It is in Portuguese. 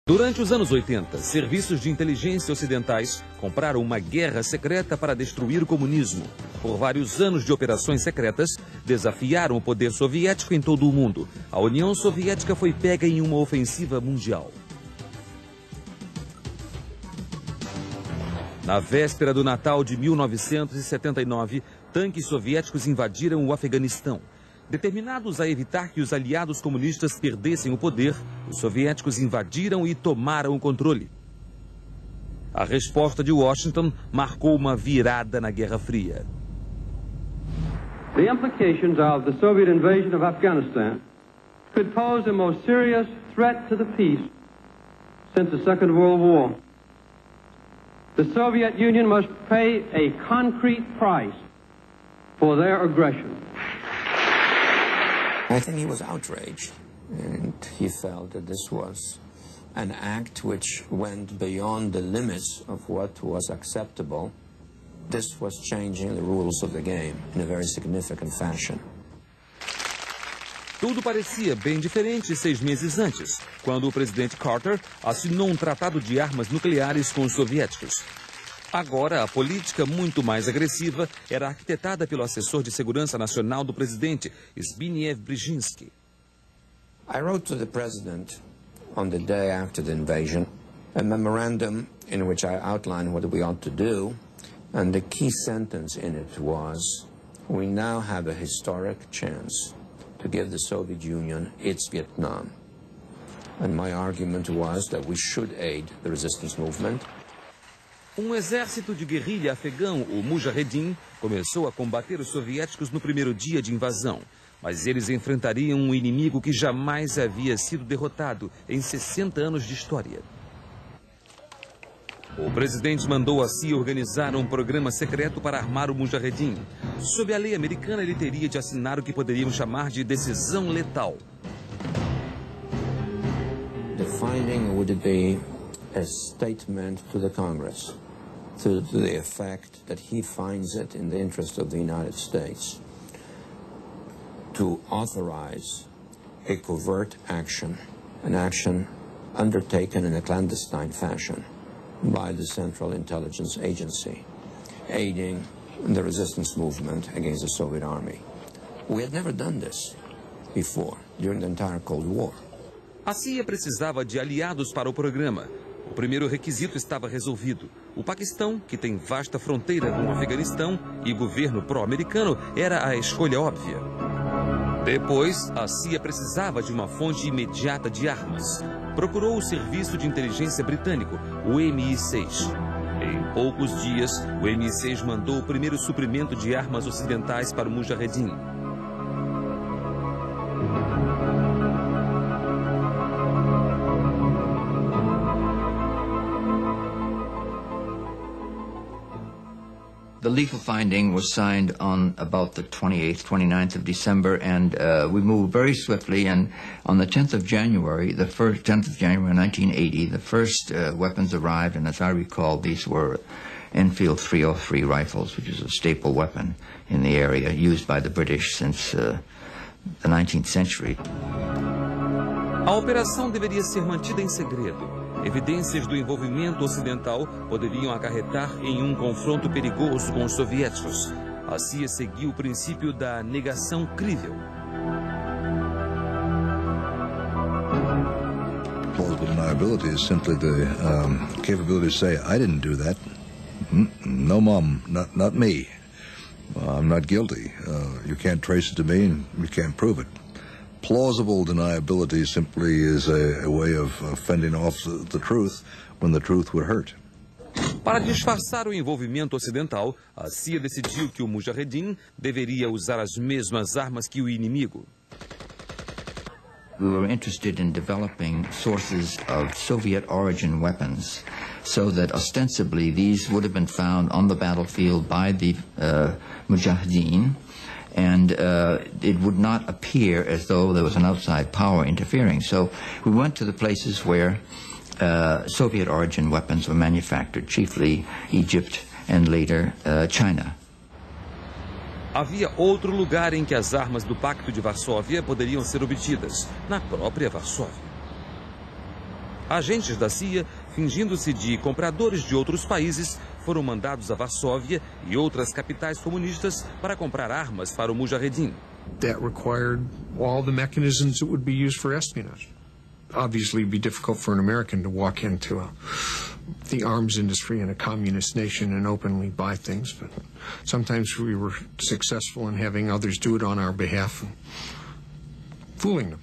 Durante os anos 80, serviços de inteligência ocidentais compraram uma guerra secreta para destruir o comunismo. Por vários anos de operações secretas, desafiaram o poder soviético em todo o mundo. A União Soviética foi pega em uma ofensiva mundial. Na véspera do Natal de 1979, tanques soviéticos invadiram o Afeganistão. Determinados a evitar que os aliados comunistas perdessem o poder, os soviéticos invadiram e tomaram o controle. A resposta de Washington marcou uma virada na Guerra Fria. The implications of the Soviet invasion of Afghanistan could pose the most serious threat to the peace since the Second World War. The Soviet Union must pay a concrete price for their aggression. I think he was outraged, and he felt that this was an act which went beyond the limits of what was acceptable. This was changing the rules of the game in a very significant fashion. Tudo parecia bem diferente 6 meses antes, quando o presidente Carter assinou um tratado de armas nucleares com os soviéticos. Agora, a política muito mais agressiva era arquitetada pelo assessor de segurança nacional do presidente, Zbigniew Brzezinski. I wrote to the president on the day after the invasion a memorandum in which I outlined what we ought to do, and the key sentence in it was, "We now have a historic chance to give the Soviet Union its Vietnam." And my argument was that we should aid the resistance movement. Um exército de guerrilha afegão, o Mujahedin, começou a combater os soviéticos no primeiro dia de invasão. Mas eles enfrentariam um inimigo que jamais havia sido derrotado em 60 anos de história. O presidente mandou a CIA organizar um programa secreto para armar o Mujahedin. Sob a lei americana, ele teria de assinar o que poderíamos chamar de decisão letal. The finding would be a statement to the Congress to the effect that he finds it in the interest of the United States to authorize a covert action, an action undertaken in a clandestine fashion by the Central Intelligence Agency, aiding the resistance movement against the Soviet Army. We had never done this before during the entire Cold War. A CIA precisava de aliados para o programa. O primeiro requisito estava resolvido. O Paquistão, que tem vasta fronteira com o Afeganistão e governo pró-americano, era a escolha óbvia. Depois, a CIA precisava de uma fonte imediata de armas. Procurou o Serviço de Inteligência Britânico, o MI6. Em poucos dias, o MI6 mandou o primeiro suprimento de armas ocidentais para o Mujahedin. The lethal finding was signed on about the 28th, 29th of December, and we moved very swiftly. And on the 10th of January, 10th of January 1980, the first weapons arrived, and as I recall, these were Enfield 303 rifles, which is a staple weapon in the area, used by the British since the 19th century. A operação deveria ser mantida em segredo. Evidências do envolvimento ocidental poderiam acarretar em um confronto perigoso com os soviéticos. A CIA seguiu o princípio da negação crível. Plausible deniability is simply the capability to say, I didn't do that. No, Mom, not me. I'm not guilty. You can't trace it to me and you can't prove it. Plausible deniability simply is a way of fending off the truth when the truth would hurt. Para disfarçar o envolvimento ocidental, a CIA decidiu que o Mujahedin deveria usar as mesmas armas que o inimigo. We were interested in developing sources of Soviet origin weapons so that ostensibly these would have been found on the battlefield by the Mujahideen. And it would not appear as though there was an outside power interfering. So we went to the places where Soviet origin weapons were manufactured, chiefly Egypt and later China. Havia outro lugar em que as armas do Pacto de Varsóvia poderiam ser obtidas, na própria Varsóvia. Agentes da CIA, fingindo-se de compradores de outros países, foram mandados a Varsóvia e outras capitais comunistas para comprar armas para o Mujahedin. That required all the mechanisms that would be used for espionage. Obviously, it'd be difficult for an American to walk into the arms industry in a communist nation and openly buy things, but sometimes we were successful in having others do it on our behalf, fooling them.